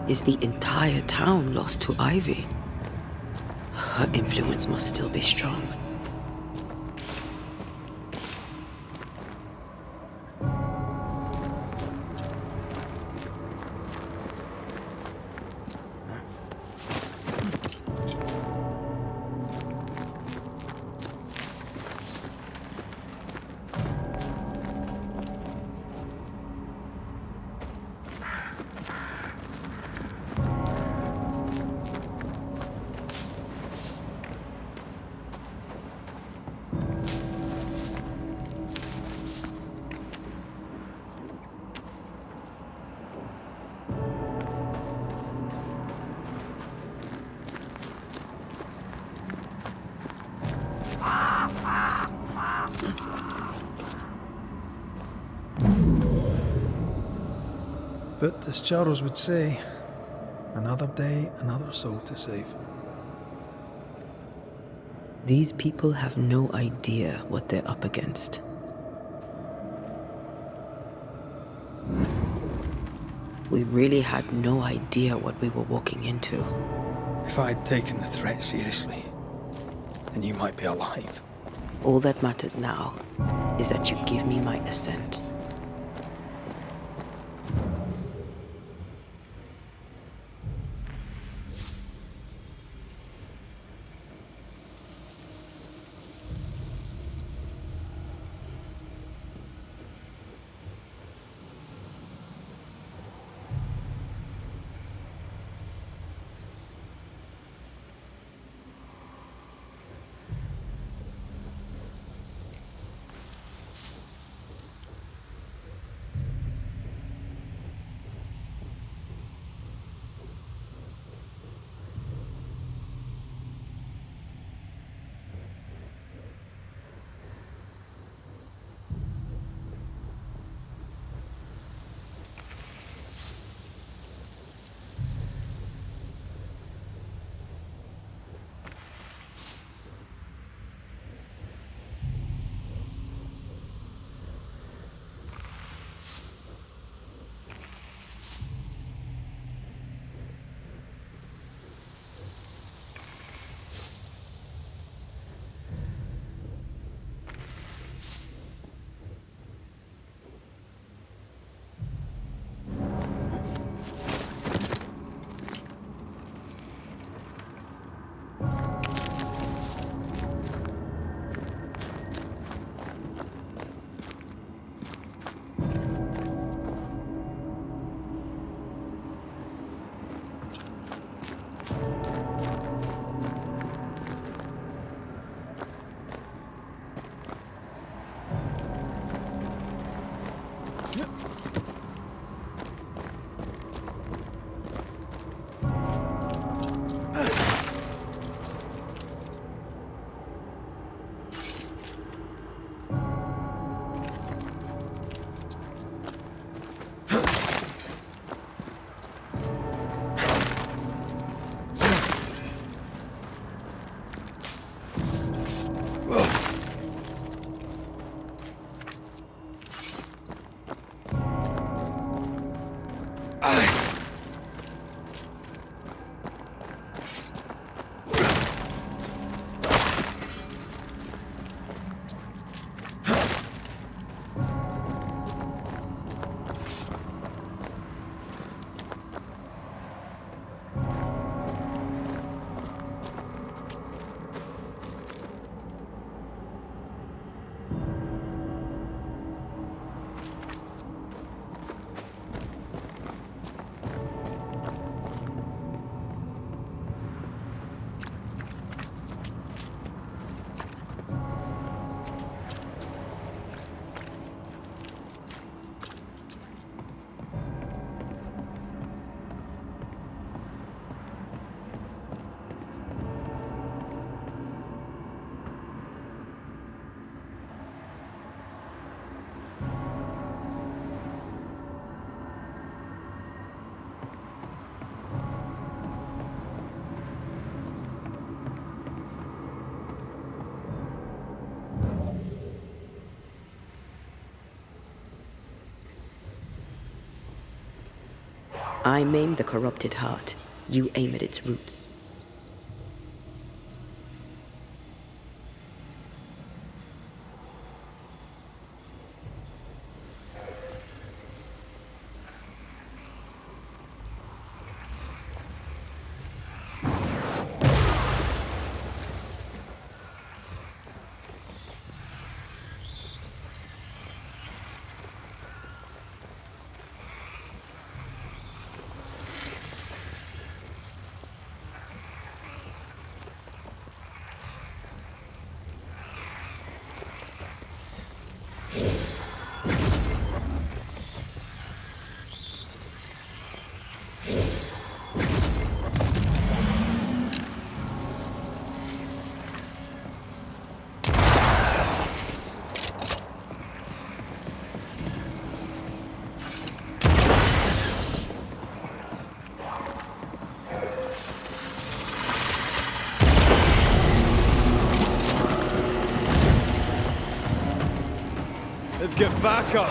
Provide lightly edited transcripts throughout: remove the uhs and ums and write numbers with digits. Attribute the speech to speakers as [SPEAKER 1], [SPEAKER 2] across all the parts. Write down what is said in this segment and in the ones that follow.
[SPEAKER 1] Is the entire town lost to Ivy? Her influence must still be strong.
[SPEAKER 2] But as Charles would say, another day, another soul to save.
[SPEAKER 1] These people have no idea what they're up against. We really had no idea what we were walking into.
[SPEAKER 2] If I had taken the threat seriously, then you might be alive.
[SPEAKER 1] All that matters now is that you give me my assent. I maim the corrupted heart. You aim at its roots.
[SPEAKER 3] Get back up!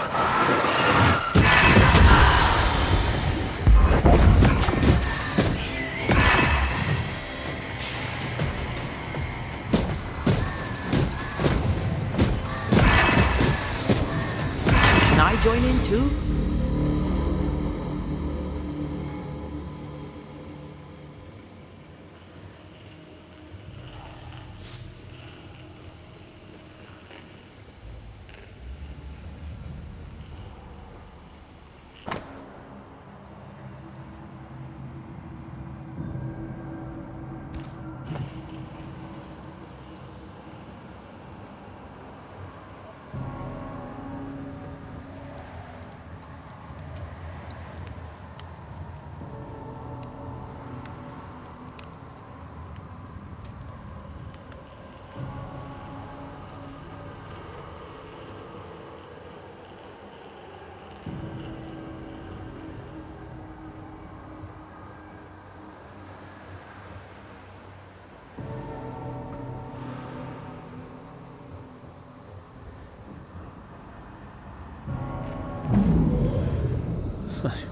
[SPEAKER 1] Can I join in too?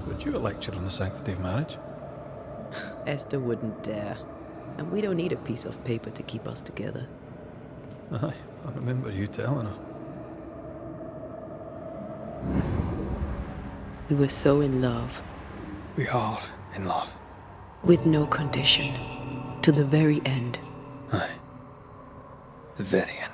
[SPEAKER 2] Would you a lecture on the sanctity of marriage?
[SPEAKER 1] Esther wouldn't dare. And we don't need a piece of paper to keep us together.
[SPEAKER 2] Aye, I remember you telling her.
[SPEAKER 1] We were so in love.
[SPEAKER 2] We are in love.
[SPEAKER 1] With no condition. To the very end.
[SPEAKER 2] Aye. The very end.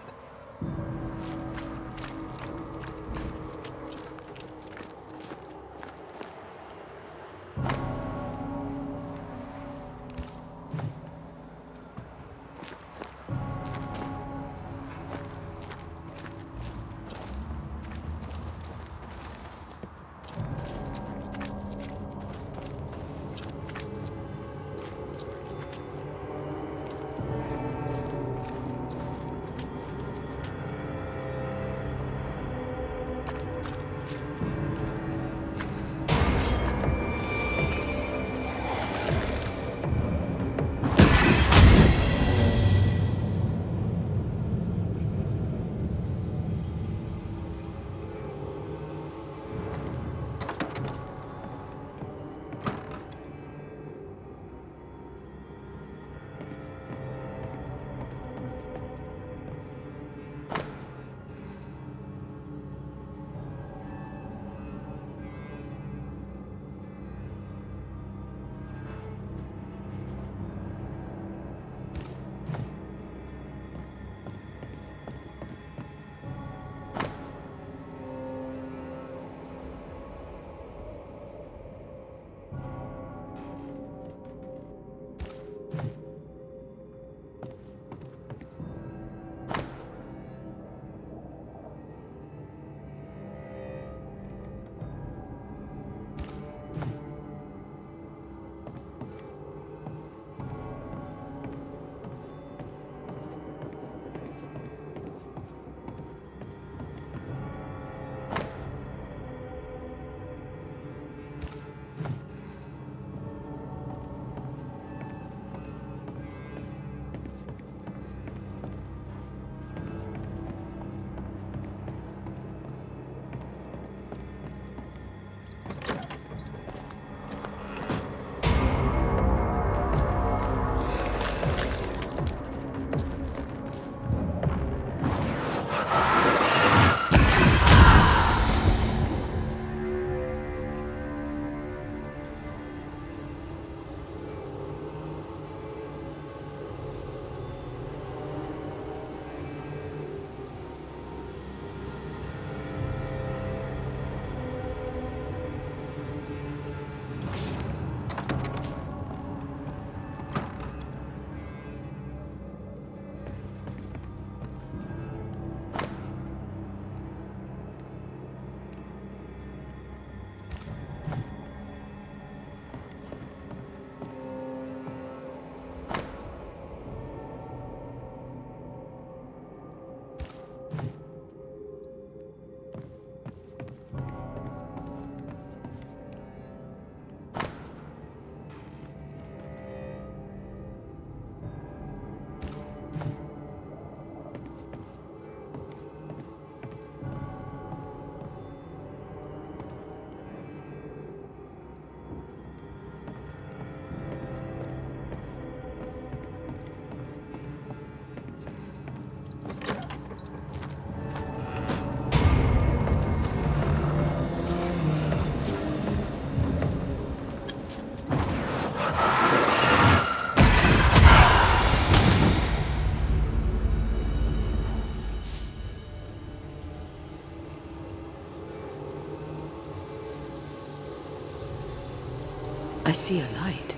[SPEAKER 1] I see a light.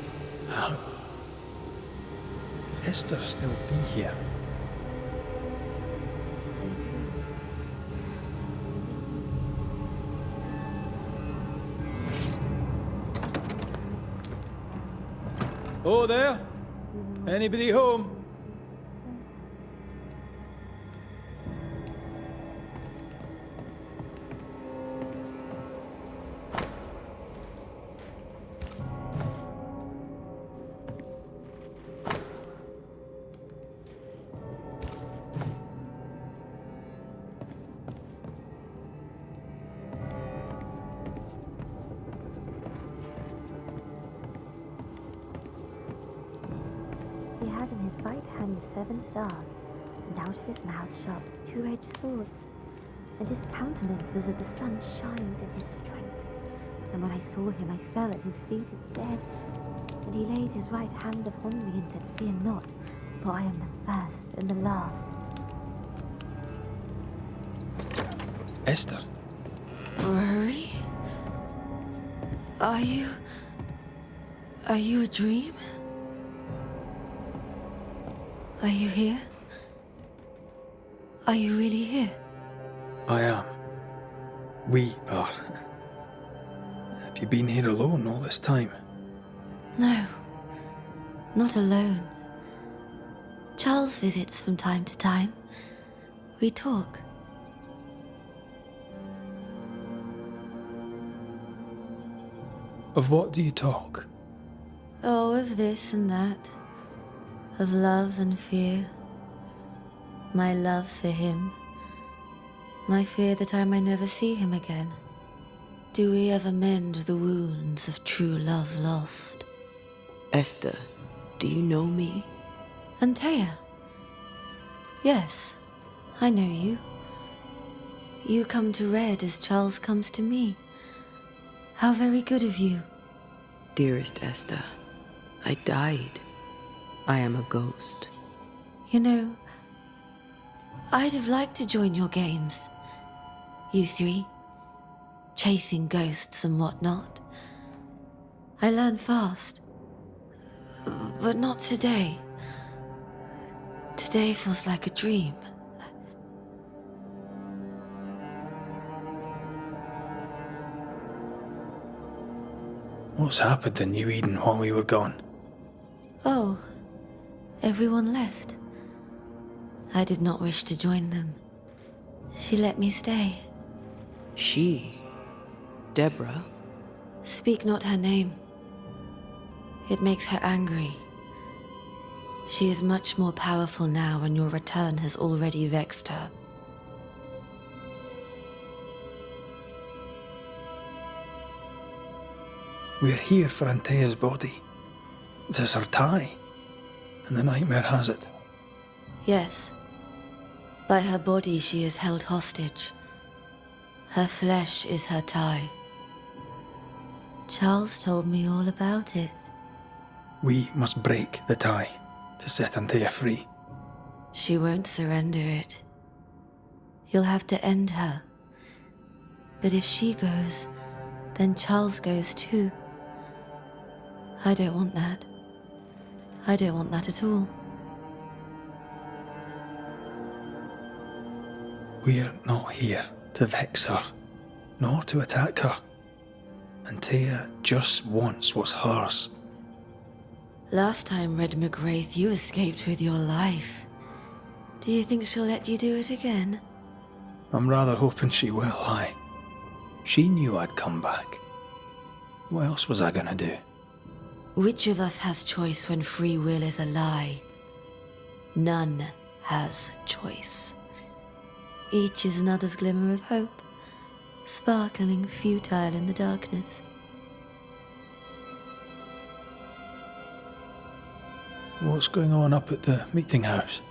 [SPEAKER 2] How? Could Esther still be here? Oh, there? Anybody home?
[SPEAKER 4] He had in his right hand 7 stars, and out of his mouth shot 2-edged swords, and his countenance was as the sun shines in his strength. And when I saw him, I fell at his feet as dead. And he laid his right hand upon me and said, "Fear not, for I am the first and the last."
[SPEAKER 2] Esther?
[SPEAKER 1] Rory? Are you a dream? Are you here? Are you really here?
[SPEAKER 2] I am. We are. Have you been here alone all this time?
[SPEAKER 1] No, not alone. Charles visits from time to time. We talk.
[SPEAKER 2] Of what do you talk?
[SPEAKER 1] Oh, of this and that. Of love and fear. My love for him. My fear that I may never see him again. Do we ever mend the wounds of true love lost? Esther, do you know me? Antea? Yes, I know you. You come to Red as Charles comes to me. How very good of you. Dearest Esther, I died. I am a ghost. You know, I'd have liked to join your games. You three. Chasing ghosts and whatnot. I learn fast. But not today. Today feels like a dream.
[SPEAKER 2] What's happened in New Eden while we were gone?
[SPEAKER 1] Oh, everyone left. I did not wish to join them. She let me stay. She? Deborah? Speak not her name. It makes her angry. She is much more powerful now, and your return has already vexed her.
[SPEAKER 2] We're here for Antea's body. This is her tie, and the nightmare has it.
[SPEAKER 1] Yes. By her body she is held hostage. Her flesh is her tie. Charles told me all about it.
[SPEAKER 2] We must break the tie to set Antea free.
[SPEAKER 1] She won't surrender it. You'll have to end her. But if she goes, then Charles goes too. I don't want that. I don't want that at all.
[SPEAKER 2] We're not here to vex her, nor to attack her. Antea just wants what's hers.
[SPEAKER 1] Last time, Red McWraith, you escaped with your life. Do you think she'll let you do it again?
[SPEAKER 2] I'm rather hoping she will, aye. She knew I'd come back. What else was I gonna do?
[SPEAKER 1] Which of us has choice when free will is a lie? None has choice. Each is another's glimmer of hope, sparkling futile in the darkness.
[SPEAKER 2] What's going on up at the meeting house?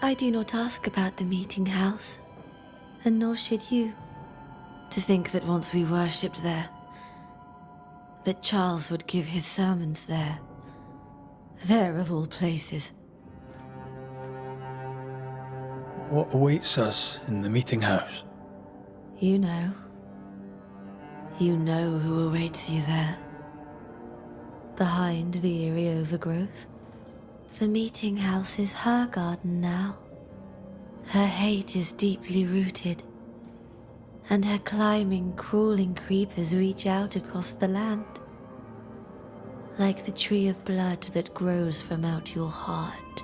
[SPEAKER 1] I do not ask about the meeting house, and nor should you. To think that once we worshipped there, that Charles would give his sermons there. There of all places.
[SPEAKER 2] What awaits us in the meeting house?
[SPEAKER 1] You know. You know who awaits you there. behind the eerie overgrowth. The meeting house is her garden now. Her hate is deeply rooted, and her climbing, crawling creepers reach out across the land, like the tree of blood that grows from out your heart.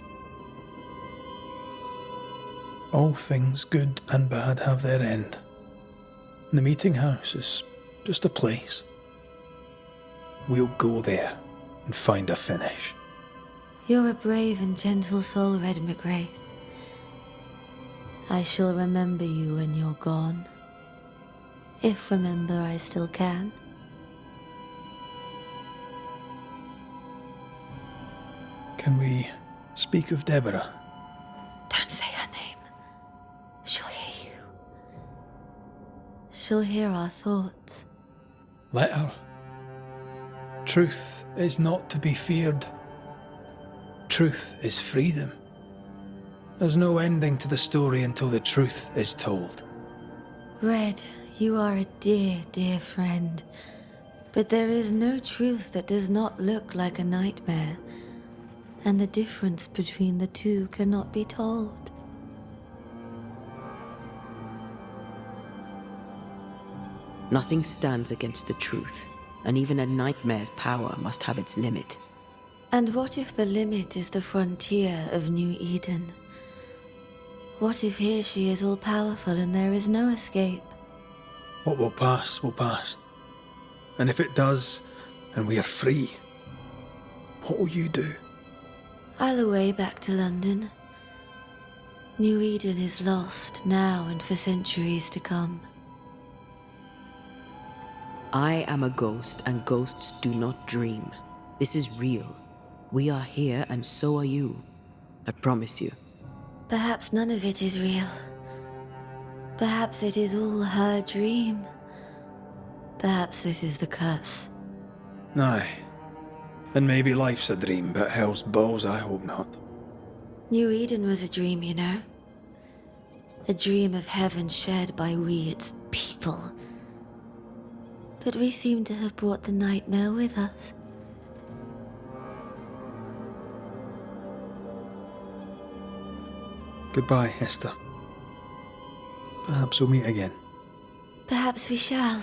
[SPEAKER 2] All things good and bad have their end. The meeting house is just a place. We'll go there and find a finish.
[SPEAKER 1] You're a brave and gentle soul, Red McGrath. I shall remember you when you're gone. If remember I still can.
[SPEAKER 2] Can we speak of Deborah?
[SPEAKER 1] Don't say her name. She'll hear you. She'll hear our thoughts.
[SPEAKER 2] Let her. Truth is not to be feared. Truth is freedom. There's no ending to the story until the truth is told.
[SPEAKER 1] Red, you are a dear, dear friend. But there is no truth that does not look like a nightmare. And the difference between the two cannot be told.
[SPEAKER 5] Nothing stands against the truth, and even a nightmare's power must have its limit.
[SPEAKER 1] And what if the limit is the frontier of New Eden? What if here she is all-powerful and there is no escape?
[SPEAKER 2] What will pass will pass. And if it does, and we are free, what will you do?
[SPEAKER 1] I'll away back to London. New Eden is lost now and for centuries to come.
[SPEAKER 5] I am a ghost, and ghosts do not dream. This is real. We are here, and so are you. I promise you.
[SPEAKER 1] Perhaps none of it is real. Perhaps it is all her dream. Perhaps this is the curse.
[SPEAKER 2] Aye. And maybe life's a dream, but hell's balls, I hope not.
[SPEAKER 1] New Eden was a dream, you know. A dream of heaven shared by we, its people. But we seem to have brought the nightmare with us.
[SPEAKER 2] Goodbye, Esther. Perhaps we'll meet again.
[SPEAKER 1] Perhaps we shall.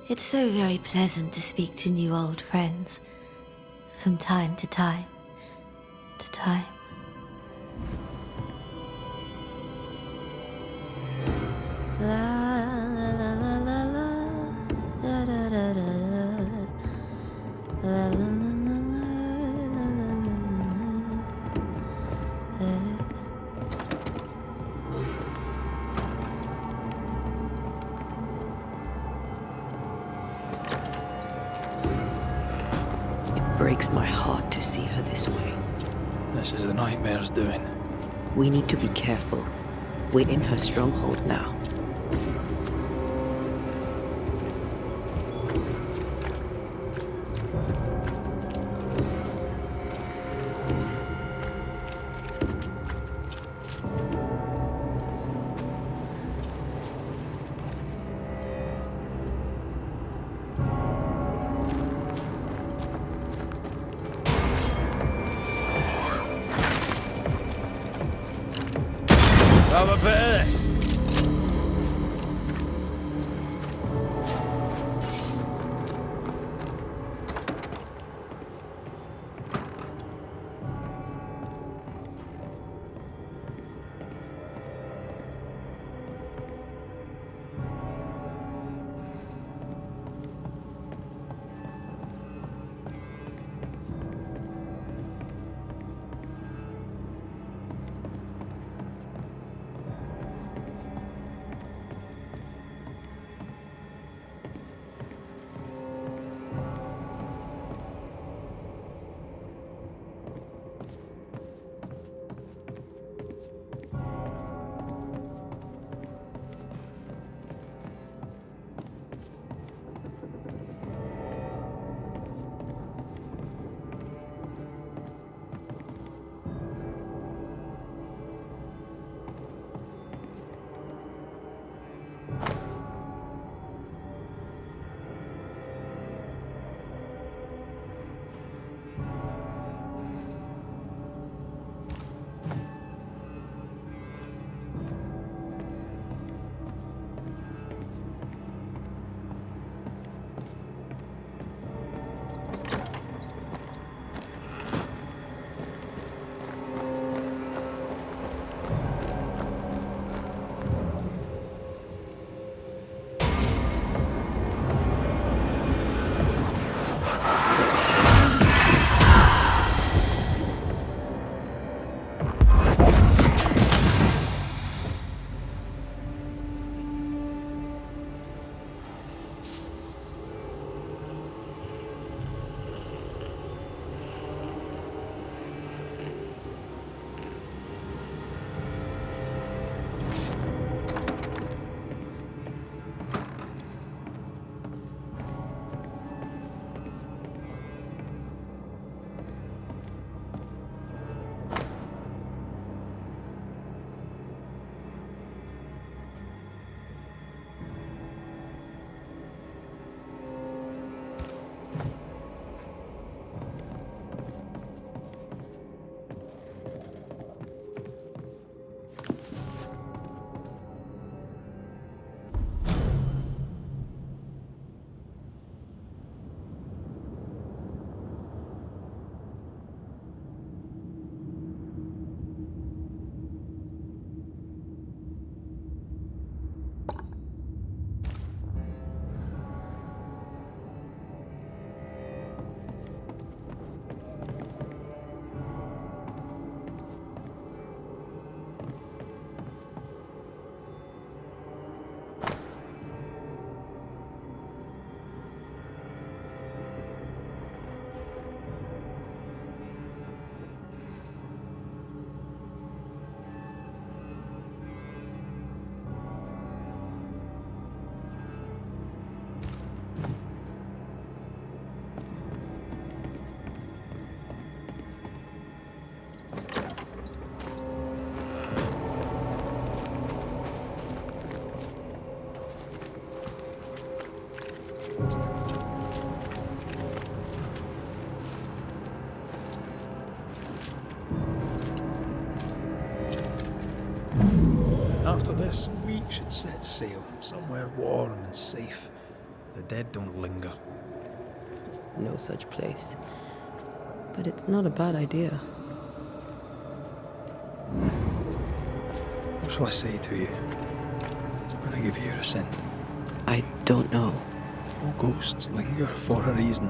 [SPEAKER 1] It's so very pleasant to speak to new old friends. From time to time. To time. La la la la la la da da da da da la la la la la la la la.
[SPEAKER 5] It breaks my heart to see her this way.
[SPEAKER 2] This is the nightmare's doing.
[SPEAKER 5] We need to be careful. We're in her stronghold now.
[SPEAKER 3] Have a bit of this.
[SPEAKER 2] After this, we should set sail somewhere warm and safe. The dead don't linger.
[SPEAKER 5] No such place. But it's not a bad idea.
[SPEAKER 2] What shall I say to you when I give you your assent?
[SPEAKER 5] I don't know.
[SPEAKER 2] All ghosts linger for a reason.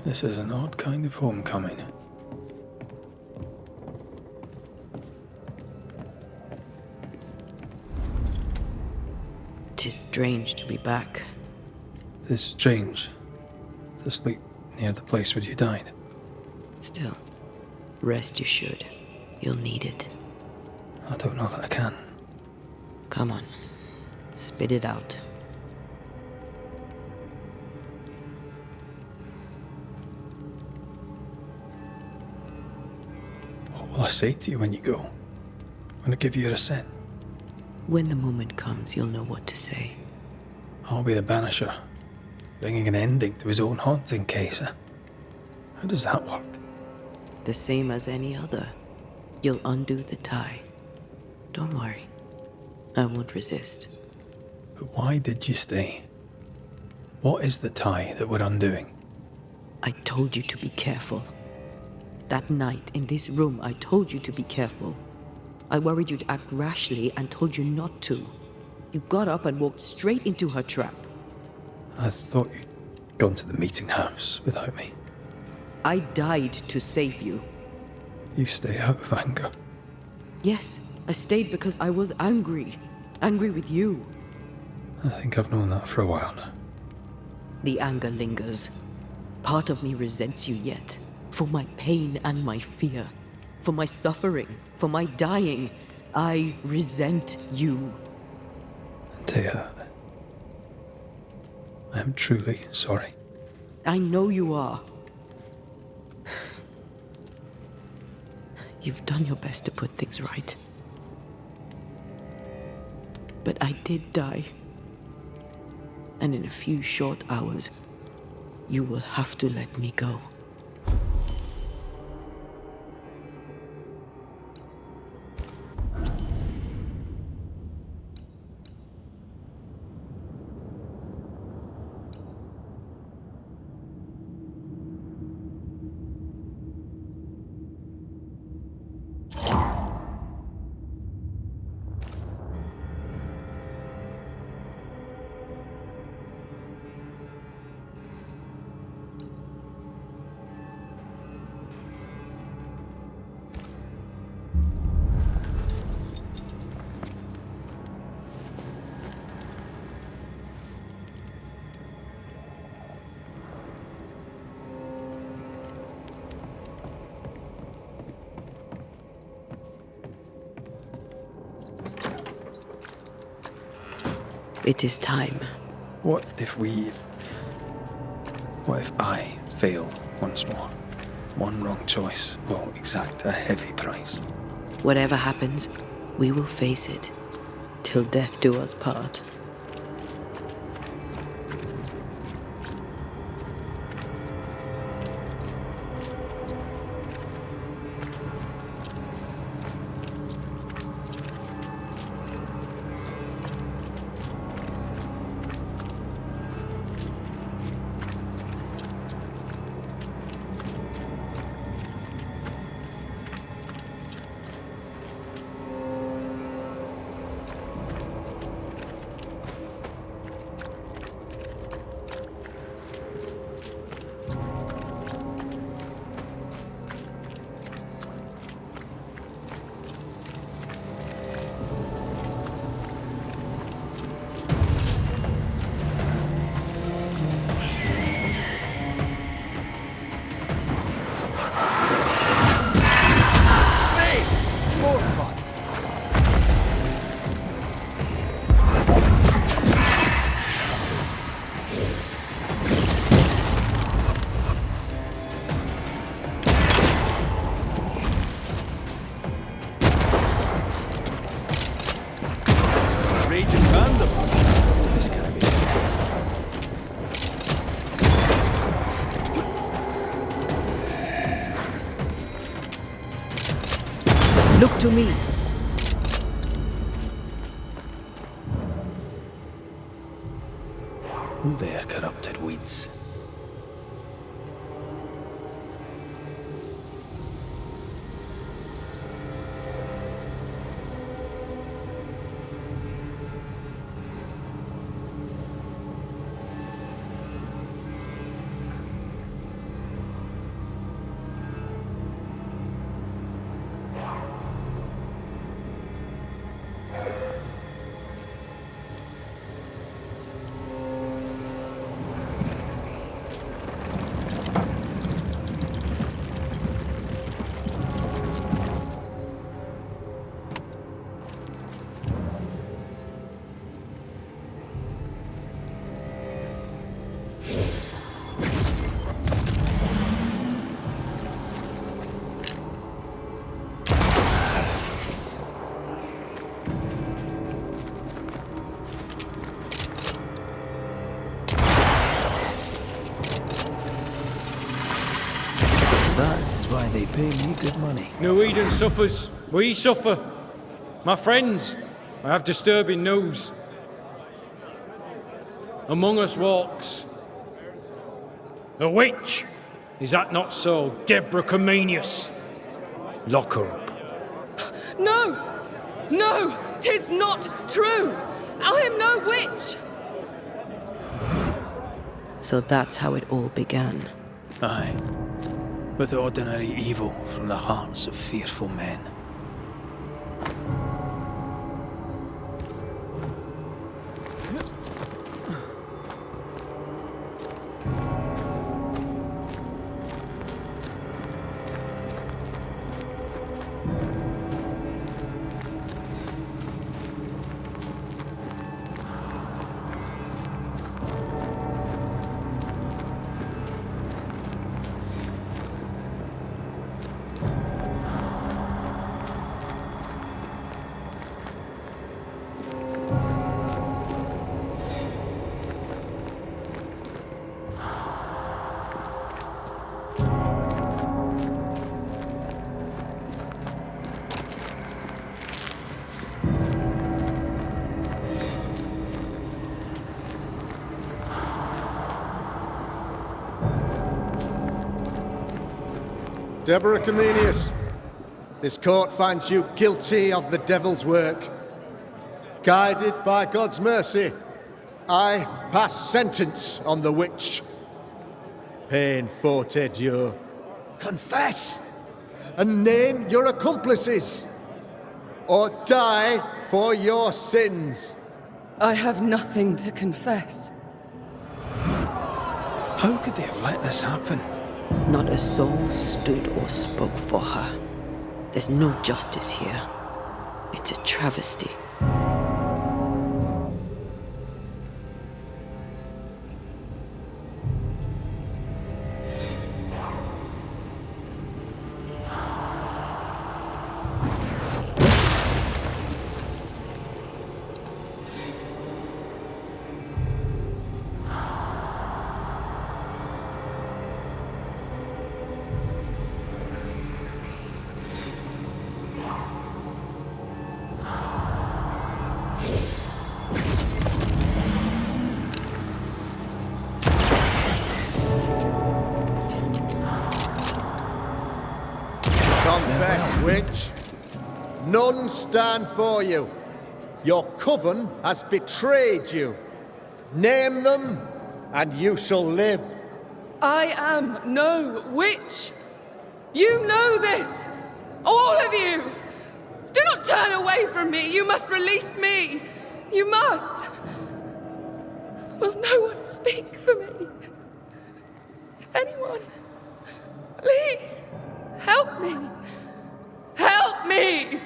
[SPEAKER 2] This is an odd kind of homecoming.
[SPEAKER 5] Tis strange to be back.
[SPEAKER 2] It's strange to sleep near the place where you died.
[SPEAKER 5] Still, rest you should. You'll need it.
[SPEAKER 2] I don't know that I can.
[SPEAKER 5] Come on. Spit it out.
[SPEAKER 2] What will I say to you when you go? When I give you your assent?
[SPEAKER 5] When the moment comes, you'll know what to say.
[SPEAKER 2] I'll be the banisher, bringing an ending to his own haunting case. How does that work?
[SPEAKER 5] The same as any other. You'll undo the tie. Don't worry. I won't resist.
[SPEAKER 2] But why did you stay? What is the tie that we're undoing?
[SPEAKER 5] I told you to be careful. That night in this room, I told you to be careful. I worried you'd act rashly and told you not to. You got up and walked straight into her trap.
[SPEAKER 2] I thought you'd gone to the meeting house without me.
[SPEAKER 5] I died to save you.
[SPEAKER 2] You stay out of anger.
[SPEAKER 5] Yes, I stayed because I was angry. Angry with you.
[SPEAKER 2] I think I've known that for a while now.
[SPEAKER 5] The anger lingers. Part of me resents you yet. For my pain and my fear. For my suffering. For my dying. I resent you.
[SPEAKER 2] Thea, I am truly sorry.
[SPEAKER 5] I know you are. You've done your best to put things right. But I did die. And in a few short hours, you will have to let me go. It is time.
[SPEAKER 2] What if I fail once more? One wrong choice will exact a heavy price.
[SPEAKER 5] Whatever happens, we will face it. Till death do us part. to me.
[SPEAKER 2] Who there, corrupted weeds? That is why they pay me good money.
[SPEAKER 3] No Eden suffers. We suffer. My friends, I have disturbing news. Among us walks a witch. Is that not so, Deborah Comenius? Lock her up.
[SPEAKER 6] No! No! 'Tis not true! I am no witch!
[SPEAKER 5] So that's how it all began.
[SPEAKER 2] Aye. With ordinary evil from the hearts of fearful men.
[SPEAKER 7] Deborah Comenius, this court finds you guilty of the devil's work. Guided by God's mercy, I pass sentence on the witch. Pain forte Dieu. Confess and name your accomplices, or die for your sins.
[SPEAKER 6] I have nothing to confess.
[SPEAKER 2] How could they have let this happen?
[SPEAKER 5] Not a soul stood or spoke for her. There's no justice here. It's a travesty.
[SPEAKER 7] Confess, witch. None stand for you. Your coven has betrayed you. Name them, and you shall live.
[SPEAKER 6] I am no witch! You know this! All of you! Do not turn away from me! You must release me! You must! Will no one speak for me? Anyone? Please! Help me! Help me!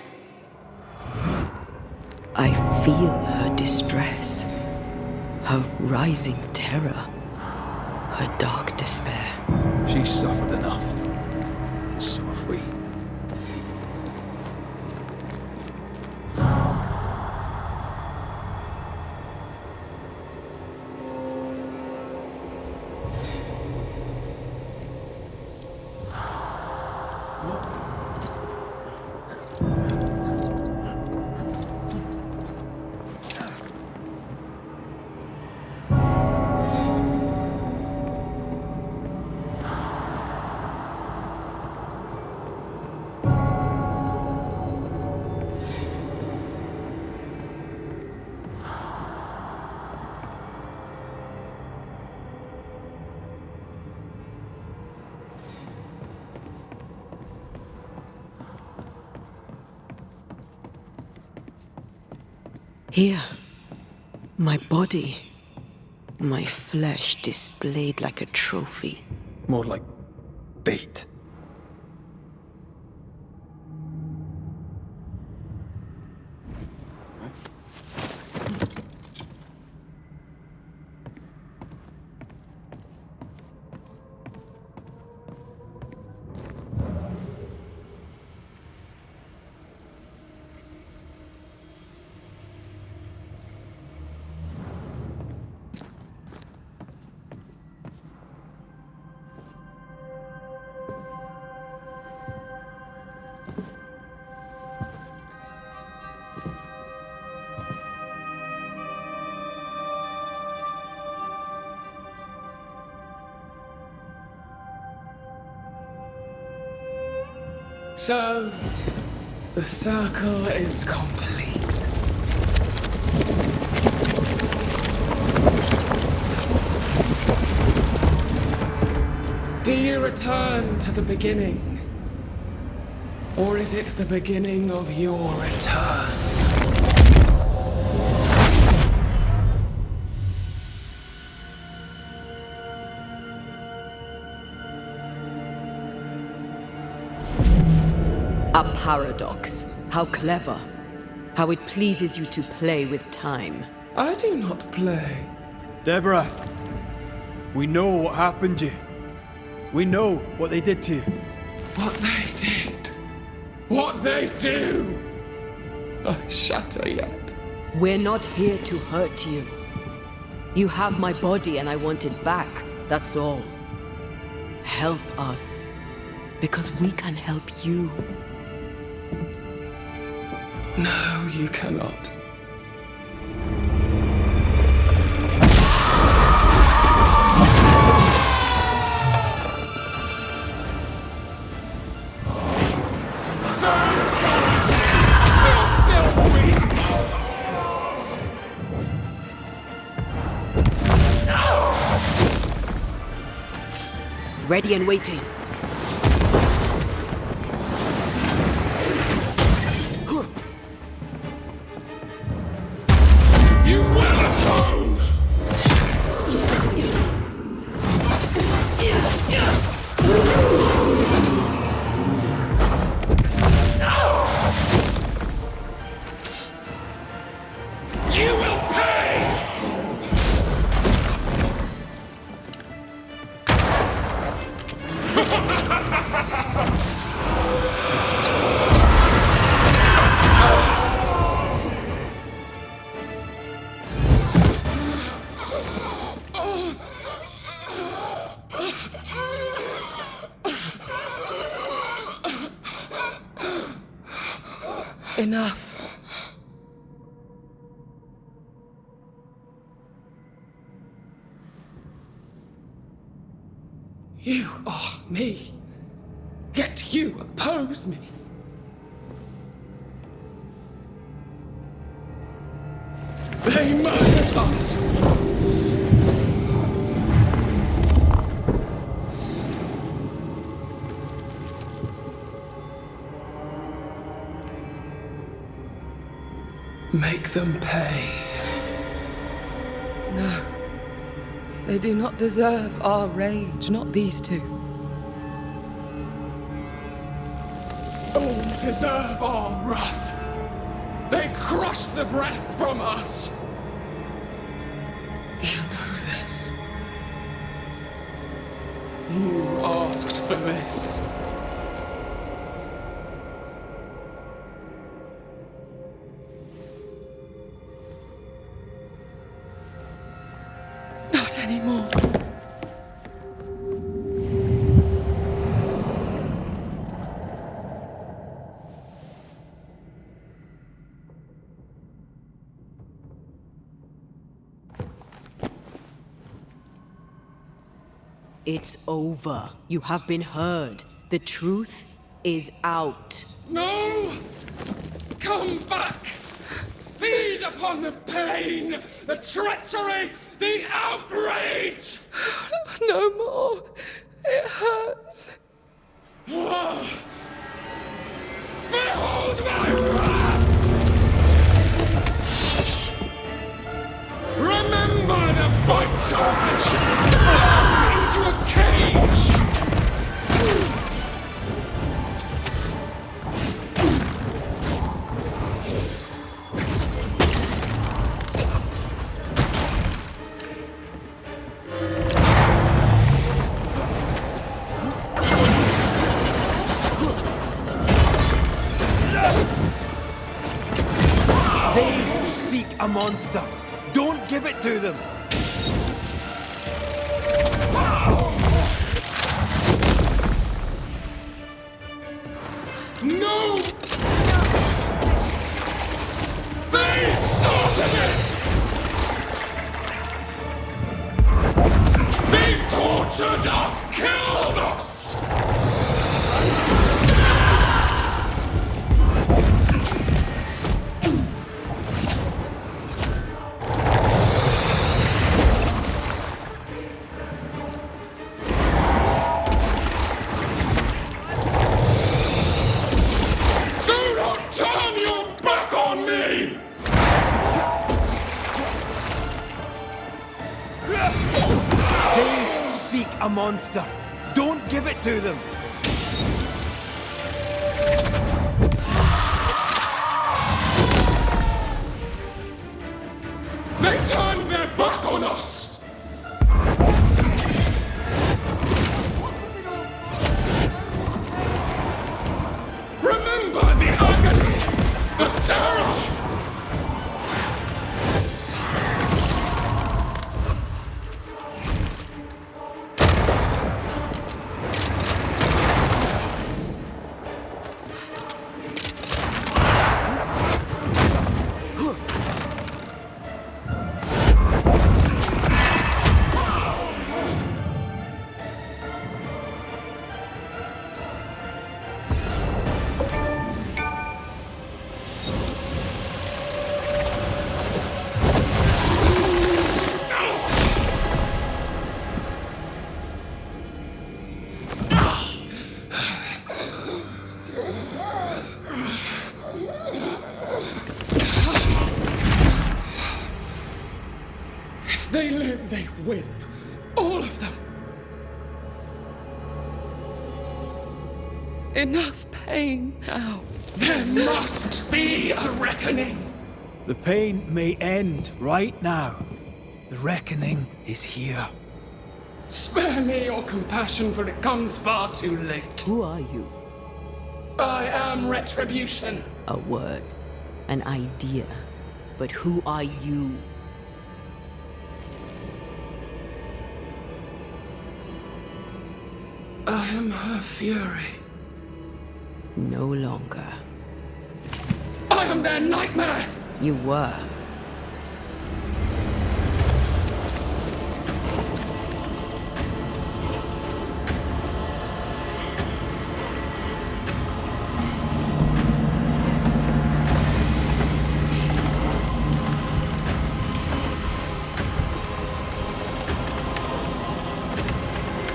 [SPEAKER 5] I feel her distress, her rising terror, her dark despair.
[SPEAKER 2] She's suffered enough. And so have we.
[SPEAKER 5] Here, my body, my flesh displayed like a trophy.
[SPEAKER 2] More like bait.
[SPEAKER 8] So, the circle is complete. Do you return to the beginning? Or is it the beginning of your return?
[SPEAKER 5] A paradox. How clever. How it pleases you to play with time.
[SPEAKER 8] I do not play.
[SPEAKER 9] Deborah, we know what happened to you. We know what they did to you.
[SPEAKER 8] What they did. What they do. I shatter yet.
[SPEAKER 5] We're not here to hurt you. You have my body and I want it back, that's all. Help us, because we can help you.
[SPEAKER 8] No, you cannot.
[SPEAKER 5] Ready and waiting.
[SPEAKER 8] You will atone! You will pay! Enough. You are me, yet you oppose me. They murdered us. Make them pay. No. They do not deserve our rage, not these two. All deserve our wrath. They crushed the breath from us. You know this. You asked for this. Not anymore.
[SPEAKER 5] It's over. You have been heard. The truth is out.
[SPEAKER 8] No! Come back! Feed upon the pain, the treachery, the outrage! No more. It hurts. Behold my wrath! Out of the into a cage!
[SPEAKER 9] They seek a monster. Don't give it to them.
[SPEAKER 8] No! They started it! They've tortured us, killed us! Do not turn your back on me!
[SPEAKER 9] They seek a monster. Don't give it to them.
[SPEAKER 8] They turned their back on us! Remember the agony, the terror! If they live, they win. All of them. Enough pain now. There must be a reckoning.
[SPEAKER 9] The pain may end right now. The reckoning is here.
[SPEAKER 8] Spare me your compassion, for it comes far too late.
[SPEAKER 5] Who are you?
[SPEAKER 8] I am retribution.
[SPEAKER 5] A word, an idea. But who are you?
[SPEAKER 8] I am her fury.
[SPEAKER 5] No longer.
[SPEAKER 8] I am their nightmare.
[SPEAKER 5] You were.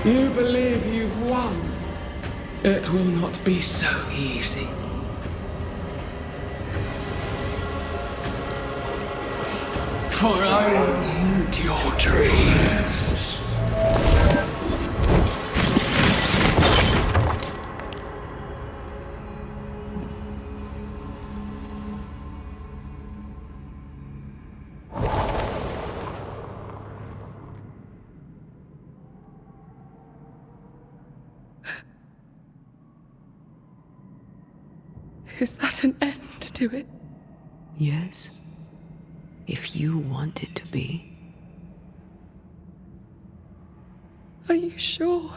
[SPEAKER 8] You believe you've won. It will not be so easy. For I will eat your dreams. Is that an end to it?
[SPEAKER 5] Yes. If you want it to be.
[SPEAKER 8] Are you sure?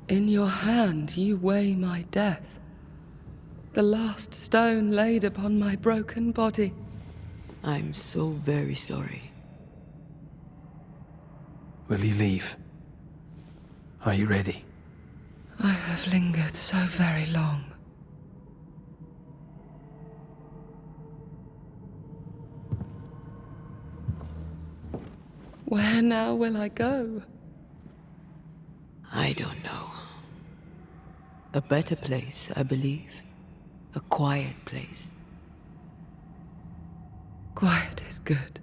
[SPEAKER 8] In your hand you weigh my death, the last stone laid upon my broken body.
[SPEAKER 5] I'm so very sorry.
[SPEAKER 2] Will you leave? Are you ready?
[SPEAKER 8] I have lingered so very long. Where now will I go?
[SPEAKER 5] I don't know. A better place, I believe. A quiet place.
[SPEAKER 8] Quiet is good.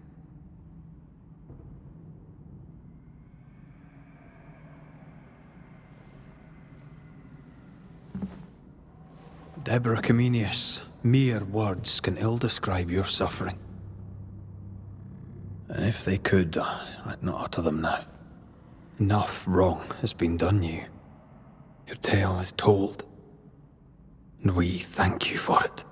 [SPEAKER 2] Deborah Comenius, mere words can ill describe your suffering. And if they could, I'd not utter them now. Enough wrong has been done you. Your tale is told, and we thank you for it.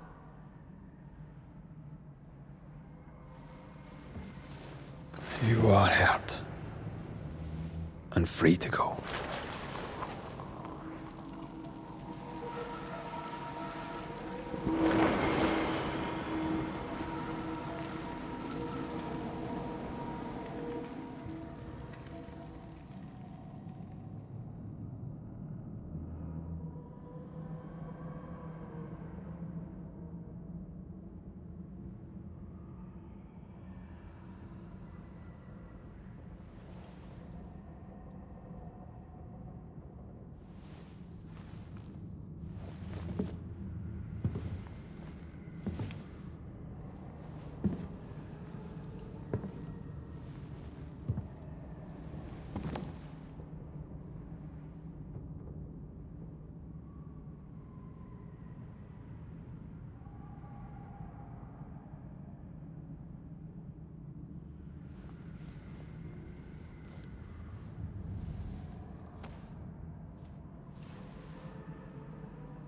[SPEAKER 2] You are heard, and free to go.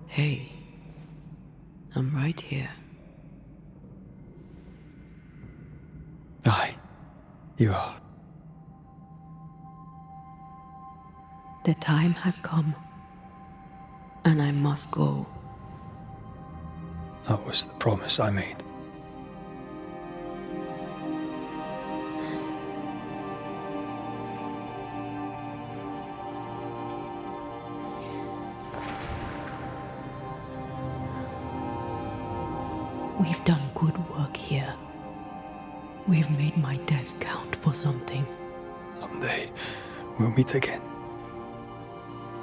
[SPEAKER 5] Hey, I'm right here.
[SPEAKER 2] Aye, you are.
[SPEAKER 5] The time has come, and I must go.
[SPEAKER 2] That was the promise I made.
[SPEAKER 5] We've done good work here. We've made my death count for something.
[SPEAKER 2] Someday, we'll meet again.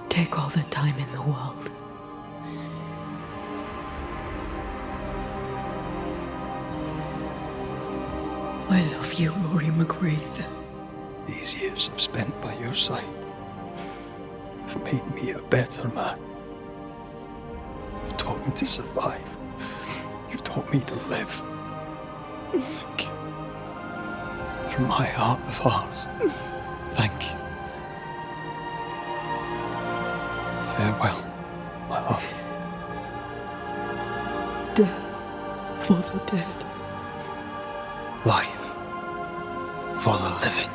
[SPEAKER 5] Take all the time in the world. I love you, Rory McGrath.
[SPEAKER 2] These years I've spent by your side have made me a better man. You've taught me to survive. You've taught me to live. Thank you. From my heart of hearts, thank you. Farewell, my love.
[SPEAKER 5] Death for the dead.
[SPEAKER 2] Life for the living.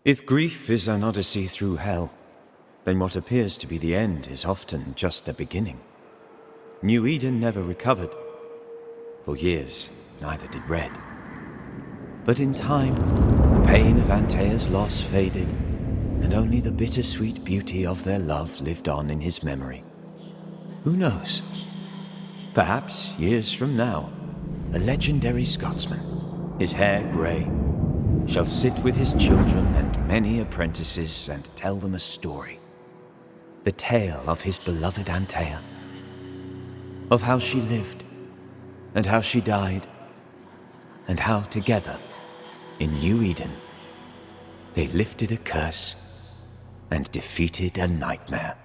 [SPEAKER 10] If grief is an odyssey through hell, then what appears to be the end is often just a beginning. New Eden never recovered. For years, neither did Red. But in time, the pain of Antaea's loss faded, and only the bittersweet beauty of their love lived on in his memory. Who knows? Perhaps, years from now, a legendary Scotsman, his hair grey, shall sit with his children and many apprentices and tell them a story. The tale of his beloved Antaea. Of how she lived, and how she died, and how together, in New Eden, they lifted a curse and defeated a nightmare.